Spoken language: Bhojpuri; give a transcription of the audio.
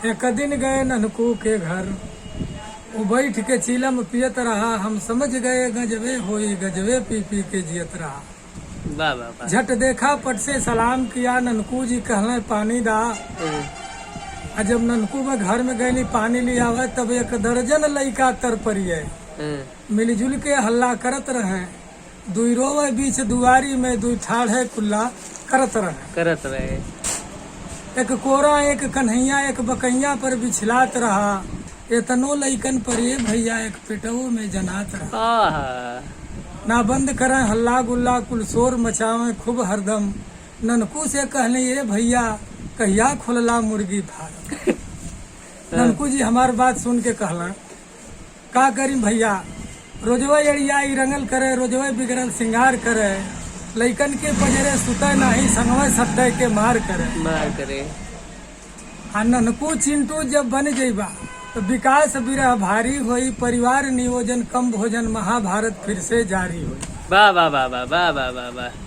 एक दिन गए ननकू के घर, वो बैठ के चीलम पियत रहा। हम समझ गए गजबे होई, गजबे पी पी के जियत रहा। वाह वाह वाह। झट देखा, पट से सलाम किया। ननकू जी कहले पानी दा। आ जब ननकू में घर में गए पानी ले आवे, तब एक दर्जन लइका तर परिये मिलजुल के हल्ला करत रहे। दुई रोवे बीच दुआरी में, दुई ठाढ़े कुल्ला करत रहे। एक कोरा एक कन्हैया एक बकैया पर बिछलात रहा। एतनो लइकन पर ये भैया एक पेटवो में जनात रहा। ना बंद करें हल्ला गुल्ला, कुल शोर मचावे खूब हरदम। ननकू से कहले ये भैया कहिया खुलला मुर्गी फार्म। ननकू जी हमार बात सुन के कहला का करी भैया, रोजवा एड़िया रंगल करे, रोजवा बिगड़ल सिंगार करे, लइकन के पजरे सुते नहीं, संगवे सट्टे के मार करे। आ ननकू चिंटू जब बन जाइबा तो विकास बिरह भारी होई, परिवार नियोजन कम भोजन, महाभारत फिर से जारी होई। वाह वाह वाह वाह वाह वाह वाह।